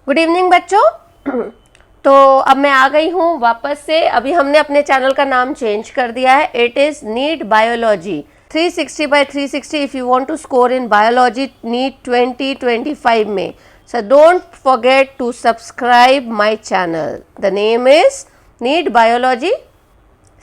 Good evening बच्चों। तो अब मैं आ गई हूँ वापस से। अभी हमने अपने चैनल का नाम चेंज कर दिया है। It is NEET biology 360 by 360 if you want to score in biology NEET 2025 में। So don't forget to subscribe my channel. The name is NEET biology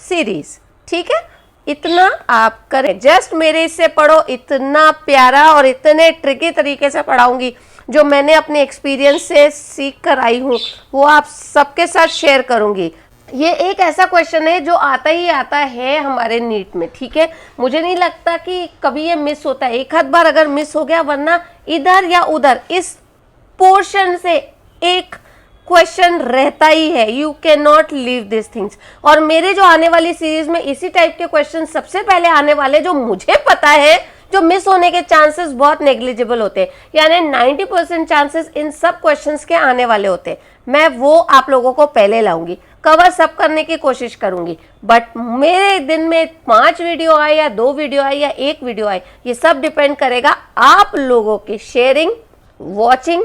series. ठीक है, इतना आप करें, जस्ट मेरे इससे पढ़ो। इतना प्यारा और इतने ट्रिकी तरीके से पढ़ाऊंगी जो मैंने अपने एक्सपीरियंस से सीख कर आई हूँ, वो आप सबके साथ शेयर करूंगी। ये एक ऐसा क्वेश्चन है जो आता ही आता है हमारे नीट में। ठीक है, मुझे नहीं लगता कि कभी ये मिस होता है। एक आध बार अगर मिस हो गया, वरना इधर या उधर इस पोर्शन से एक क्वेश्चन रहता ही है। You can not leave this things. और मेरे जो आने वाली सीरीज में इसी टाइप के क्वेश्चन सबसे पहले आने वाले, जो मुझे पता है जो मिस होने के चांसेस बहुत नेग्लिजिबल होते हैं, यानी 90% चांसेस इन सब क्वेश्चंस के आने वाले होते हैं। मैं वो आप लोगों को पहले लाऊंगी, कवर सब करने की कोशिश करूंगी। बट मेरे दिन में 5 वीडियो आए या 2 वीडियो आए या 1 वीडियो आए, ये सब डिपेंड करेगा आप लोगों के शेयरिंग, वॉचिंग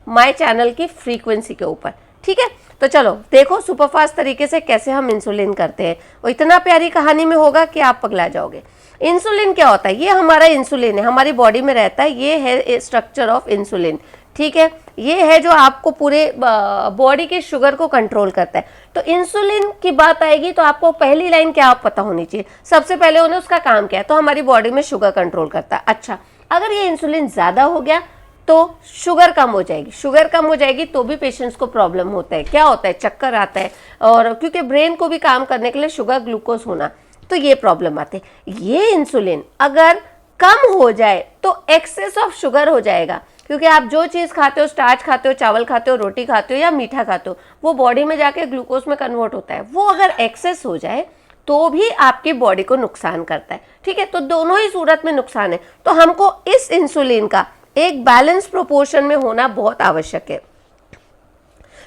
माय चैनल की फ्रीक्वेंसी के ऊपर। ठीक है, तो चलो देखो सुपरफास्ट तरीके से कैसे हम इंसुलिन करते हैं। वो इतना प्यारी कहानी में होगा कि आप पगला जाओगे। इंसुलिन क्या होता है? ये हमारा इंसुलिन है, हमारी बॉडी में रहता है। ये है स्ट्रक्चर ऑफ इंसुलिन। ठीक है, ये है जो आपको पूरे बॉडी के शुगर को कंट्रोल करता है। तो इंसुलिन की बात आएगी तो आपको पहली लाइन क्या पता होनी चाहिए? सबसे पहले उन्हें उसका काम क्या है? तो हमारी बॉडी में शुगर कंट्रोल करता है। अच्छा, अगर ये इंसुलिन ज्यादा हो गया तो शुगर कम हो जाएगी। शुगर कम हो जाएगी तो भी पेशेंट्स को प्रॉब्लम होता है। क्या होता है? चक्कर आता है। और क्योंकि ब्रेन को भी काम करने के लिए शुगर, ग्लूकोज होना, तो ये प्रॉब्लम आते हैं। ये इंसुलिन अगर कम हो जाए तो एक्सेस ऑफ शुगर हो जाएगा। क्योंकि आप जो चीज खाते हो, स्टार्च खाते हो, चावल खाते हो, रोटी खाते हो या मीठा खाते हो, वो बॉडी में जाके ग्लूकोज में कन्वर्ट होता है। वो अगर एक्सेस हो जाए तो भी आपकी बॉडी को नुकसान करता है। ठीक है, तो दोनों ही सूरत में नुकसान है। तो हमको इस इंसुलिन का एक बैलेंस प्रोपोर्शन में होना बहुत आवश्यक है।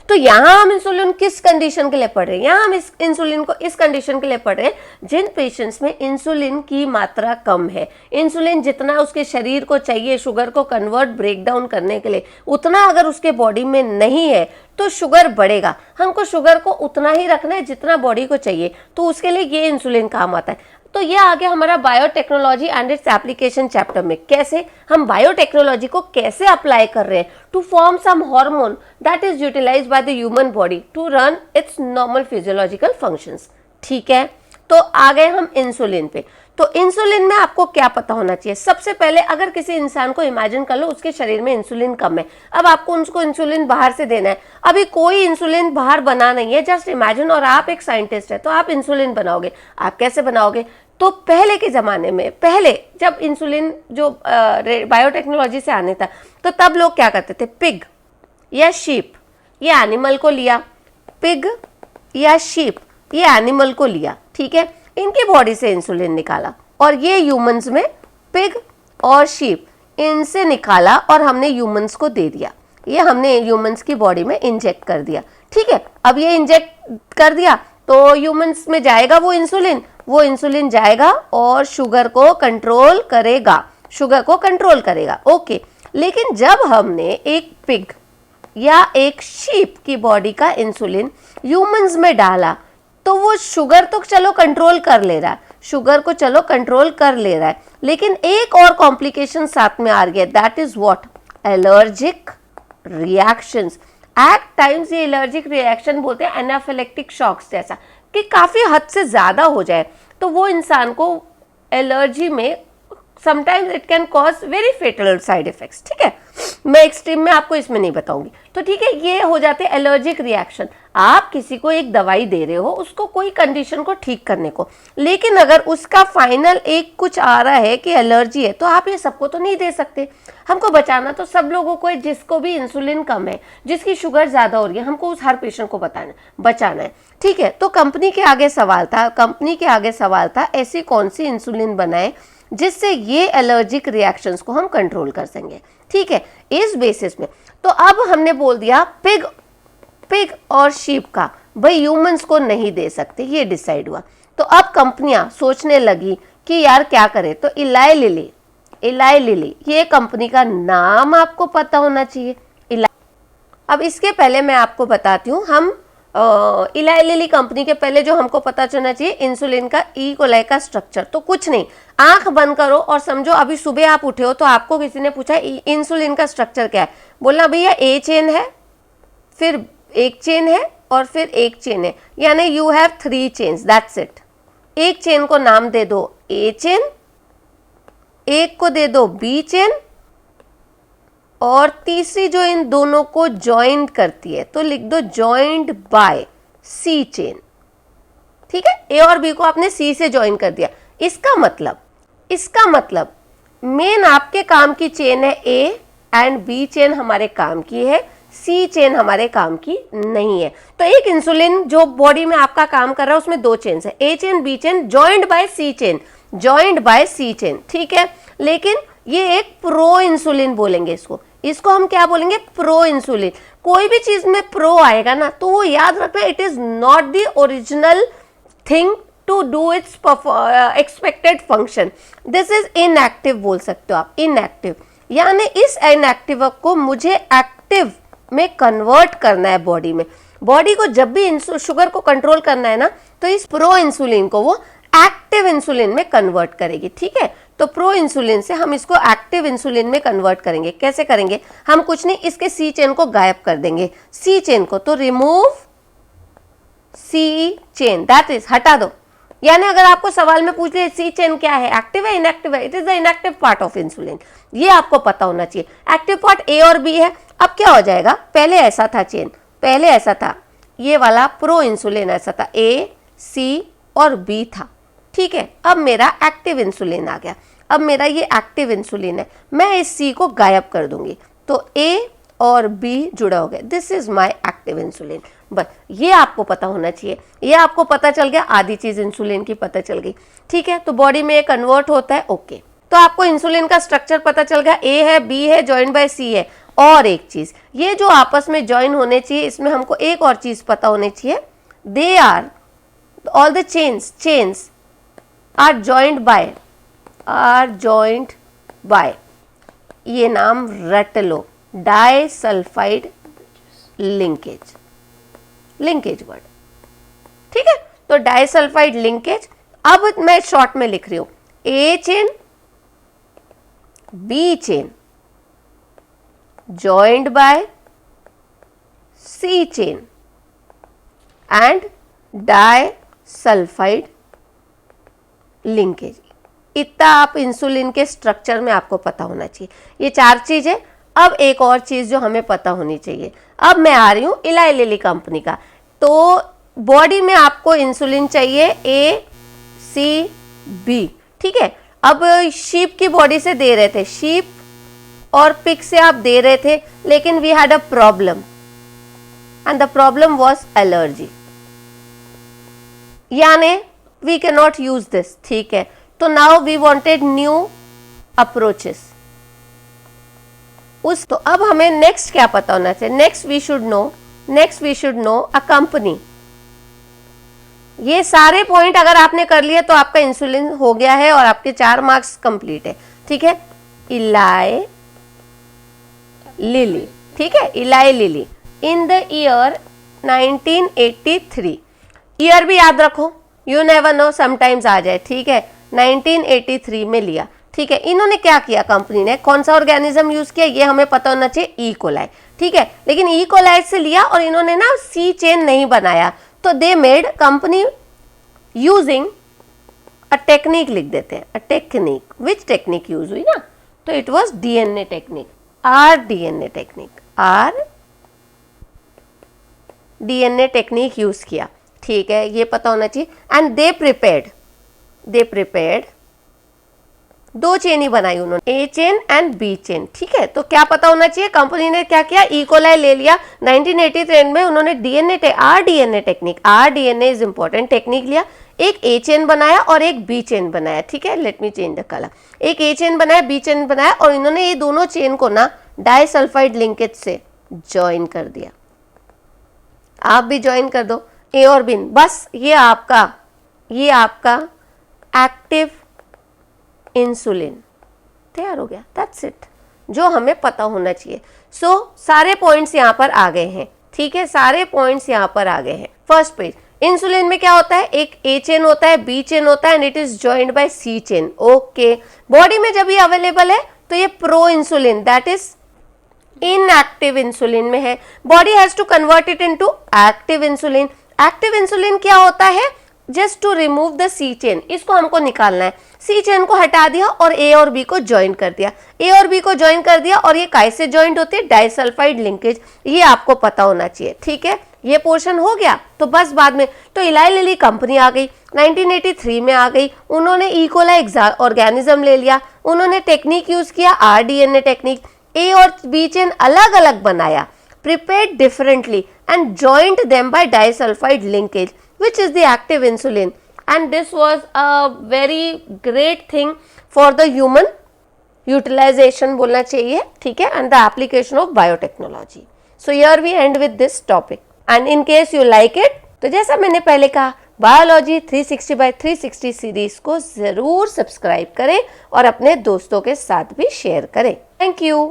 तो यहां हम इंसुलिन किस कंडीशन के लिए पढ़ रहे हैं? यहां हम इस इंसुलिन को इस कंडीशन के लिए पढ़ रहे हैं जिन पेशेंट्स में इंसुलिन की मात्रा कम है। इंसुलिन जितना उसके शरीर को चाहिए शुगर को कन्वर्ट, ब्रेक डाउन करने के लिए, उतना अगर उसके बॉडी में नहीं है तो शुगर बढ़ेगा। हमको शुगर को उतना ही रखना है जितना बॉडी को चाहिए, तो उसके लिए ये इंसुलिन काम आता है। तो ये आ गया हमारा biotechnology and its application chapter में। कैसे हम बायोटेक्नोलॉजी को कैसे अप्लाई कर रहे हैं to form some hormone that is utilised by the human body to run its normal physiological functions. ठीक है, तो आ गए हम इंसुलिन पे। तो इंसुलिन में आपको क्या पता होना चाहिए? सबसे पहले अगर किसी इंसान को इमेजिन कर लो उसके शरीर में इंसुलिन कम है, अब आपको उसको इंसुलिन बाहर से देना है। अभी कोई इंसुलिन बाहर बना नहीं है, जस्ट इमेजिन। और आप एक साइंटिस्ट है तो आप इंसुलिन बनाओगे। आप कैसे बनाओगे? तो पहले के जमाने में, पहले जब इंसुलिन जो बायोटेक्नोलॉजी से आने था, तो तब लोग क्या करते थे? पिग या शीप, ये एनिमल को लिया। पिग या शीप, ये एनिमल को लिया। ठीक है, इनकी बॉडी से इंसुलिन निकाला और ये ह्यूमंस में पिग और शीप, इनसे निकाला और हमने ह्यूमंस को दे दिया। ये हमने ह्यूमंस की बॉडी में इंजेक्ट कर दिया। ठीक है, अब ये इंजेक्ट कर दिया तो ह्यूमंस में जाएगा वो इंसुलिन जाएगा और शुगर को कंट्रोल करेगा, शुगर को कंट्रोल करेगा। ओके, लेकिन जब हमने एक पिग या एक शीप की बॉडी का इंसुलिन ह्यूमंस में डाला तो वो शुगर तो चलो कंट्रोल कर ले रहा है, शुगर को चलो कंट्रोल कर ले रहा है, लेकिन एक और कॉम्प्लिकेशन साथ में आ गया। That is what? Allergic reactions. At times ये एलर्जिक रिएक्शन बोलते हैं एनाफिलेक्टिक शॉक्स जैसा, कि काफी हद से ज्यादा हो जाए तो वो इंसान को एलर्जी में sometimes it can cause very fatal side effects. ठीक है, मैं एक्सट्रीम में आपको इसमें नहीं बताऊंगी। तो ठीक है, ये हो जाते हैं एलर्जिक रिएक्शन। आप किसी को एक दवाई दे रहे हो उसको कोई कंडीशन को ठीक करने को, लेकिन अगर उसका फाइनल एक कुछ आ रहा है कि एलर्जी है, तो आप ये सबको तो नहीं दे सकते। हमको बचाना तो सब लोगों को है, जिसको भी इंसुलिन कम है, जिसकी शुगर ज्यादा हो रही है, हमको उस हर पेशेंट को बचाना है। ठीक है, तो कंपनी के आगे सवाल था ऐसी कौन सी इंसुलिन बनाए जिससे ये एलर्जिक रिएक्शंस को हम कंट्रोल कर सकेंगे। ठीक है, इस बेसिस में तो अब हमने बोल दिया पिग और शीप का, भाई ह्यूमंस को नहीं दे सकते, ये डिसाइड हुआ। तो अब कंपनियां सोचने लगी कि यार क्या करें। तो इलाई लिली ये कंपनी का नाम आपको पता होना चाहिए। अब इसके पहले मैं आपको बताती हूँ, हम इलाई लिली कंपनी के पहले जो हमको पता चलना चाहिए इंसुलिन का ई कोलाई का स्ट्रक्चर। तो कुछ नहीं, आंख बंद करो और समझो अभी सुबह आप उठे हो तो आपको किसी ने पूछा इंसुलिन का स्ट्रक्चर क्या है, बोलना भैया ए चेन है, फिर एक चेन है और फिर एक चेन है, यानी you have 3 chains, that's it. एक चेन को नाम दे दो ए चेन, एक को दे दो बी चेन, और तीसरी जो इन दोनों को ज्वाइंट करती है तो लिख दो ज्वाइंट बाय सी चेन। ठीक है, ए और बी को आपने सी से ज्वाइन कर दिया। इसका मतलब मेन आपके काम की चेन है ए एंड बी चेन हमारे काम की है, सी चेन हमारे काम की नहीं है। तो एक इंसुलिन जो बॉडी में आपका काम कर रहा है उसमें 2 चेन्स है, A chain B chain, joint by C chain, joint by C chain. ठीक है, लेकिन ये एक प्रो इंसुलिन बोलेंगे इसको हम क्या बोलेंगे, प्रो इंसुलिन। कोई भी चीज में प्रो आएगा ना तो वो याद रखना, it is not the original thing to do its expected function, this is inactive बोल सकते हो आप, इनएक्टिव। यानी इस इनएक्टिव को मुझे एक्टिव में कन्वर्ट करना है बॉडी में। बॉडी को जब भी शुगर को कंट्रोल करना है ना तो इस प्रो इंसुलिन को वो एक्टिव इंसुलिन में कन्वर्ट करेगी। ठीक है, तो प्रो इंसुलिन से हम इसको एक्टिव इंसुलिन में कन्वर्ट करेंगे। कैसे करेंगे, हम कुछ नहीं, इसके सी चेन को गायब कर देंगे, सी चेन को, तो remove C chain, that is हटा दो। यानी अगर आपको सवाल में पूछ ले सी चेन क्या है, एक्टिव है इनएक्टिव है, it is the inactive part of insulin, ये आपको पता होना चाहिए। एक्टिव पार्ट ए और बी है। अब क्या हो जाएगा, पहले ऐसा था चेन, पहले ऐसा था, ये वाला प्रो इंसुलिन ऐसा था, ए सी और बी था। ठीक है, अब मेरा एक्टिव इंसुलिन आ गया, अब मेरा ये एक्टिव इंसुलिन है, मैं इस सी को गायब कर दूंगी तो ए और बी जुड़ा हो गया, this is my active insulin. बस ये आपको पता होना चाहिए, ये आपको पता चल गया, आधी चीज इंसुलिन की पता चल गई। ठीक है, तो बॉडी में ये कन्वर्ट होता है, ओके। तो आपको इंसुलिन का स्ट्रक्चर पता चल गया, ए है, बी है, ज्वाइन बाय सी है, और एक चीज ये जो आपस में ज्वाइन होने चाहिए, इसमें हमको एक और चीज पता होनी चाहिए, they are all the chains are joint by, ये नाम रट लो, डाइसल्फाइड लिंकेज वर्ड। ठीक है, तो डाइसल्फाइड लिंकेज। अब मैं शॉर्ट में लिख रही हूं, A chain B chain joined by C chain and disulfide linkage। इतना आप इंसुलिन के स्ट्रक्चर में आपको पता होना चाहिए, ये 4 चीजें। अब एक और चीज जो हमें पता होनी चाहिए, अब मैं आ रही हूं इलाई लिली कंपनी का। तो बॉडी में आपको इंसुलिन चाहिए ए सी बी। ठीक है, अब शीप की बॉडी से दे रहे थे, शीप और पिग से आप दे रहे थे, लेकिन we had a problem and the problem was allergy, यानी we can not use this. ठीक है, तो now we wanted new approaches तो अब हमें नेक्स्ट क्या पता होना चाहिए, next we should know a company. ये सारे पॉइंट अगर आपने कर लिए तो आपका इंसुलिन हो गया है और आपके 4 मार्क्स कंप्लीट है। ठीक है, इलाई लिली, ठीक है, इलाई lily in the year 1983, year भी याद रखो, यू नेवर नो, समटाइम्स आ जाए। ठीक है, 1983 में लिया। ठीक है, इन्होंने क्या किया, कंपनी ने कौन सा ऑर्गेनिज्म यूज किया ये हमें पता होना चाहिए, ई कोलाई। ठीक है, लेकिन ई कोलाई से लिया और इन्होंने ना सी चेन नहीं बनाया, तो they made company using a technique, लिख देते हैं a technique. Which technique use हुई ना, तो it was DNA technique, rDNA technique, rDNA technique use किया। ठीक है, ये पता होना चाहिए। एंड दे प्रिपेयर्ड 2 चेन ही बनाई उन्होंने, ए चेन एंड बी चेन। ठीक है, तो क्या पता होना चाहिए, कंपनी ने क्या किया, ई कोलाई ले लिया 1983 में, उन्होंने rDNA technique, rDNA is important technique लिया, एक ए चेन बनाया और एक बी चेन बनाया। ठीक है, let me change the colour, एक ए चेन बनाया, बी चेन बनाया, और इन्होंने ये दोनों चेन को ना डाइसल्फाइड लिंकेज से ज्वाइन कर दिया। आप भी ज्वाइन कर दो, ए और बी, बस ये आपका एक्टिव इंसुलिन तैयार हो गया, दैट्स इट, जो हमें पता होना चाहिए। सो सारे पॉइंट्स यहाँ पर आ गए हैं, ठीक है, सारे पॉइंट्स यहाँ पर आ गए हैं। फर्स्ट पेज, इंसुलिन में क्या होता है, एक ए चेन होता है, बी चेन होता है and it is joined by C chain. Okay, body में जब ये अवेलेबल है तो ये pro insulin that is inactive insulin में है। Body has to convert it into active insulin. Active insulin क्या होता है, just to remove the C chain, इसको हमको निकालना है। सी चेन को हटा दिया और ए और बी को ज्वाइन कर दिया, ए और बी को ज्वाइन कर दिया और ये कैसे ज्वाइंट होते हैं, डाइसल्फाइड लिंकेज, ये आपको पता होना चाहिए, ठीक है। ये पोर्शन हो गया तो बस बाद में तो इलाई लिली कंपनी आ गई, 1983 में आ गई, उन्होंने इकोलाई ऑर्गेनिज्म ले लिया, उन्होंने टेक्निक यूज किया आरडीएनए टेक्निक, ए और बी चेन अलग अलग बनाया, prepared differently and joined them by disulfide linkage which is the active insulin, and this was a very great thing for the human utilization बोलना चाहिए, ठीक है, and the application of biotechnology. So here we end with this topic and in case you like it, तो जैसा मैंने पहले कहा biology 360 by 360 series को जरूर सब्सक्राइब करें और अपने दोस्तों के साथ भी शेयर करें। Thank you.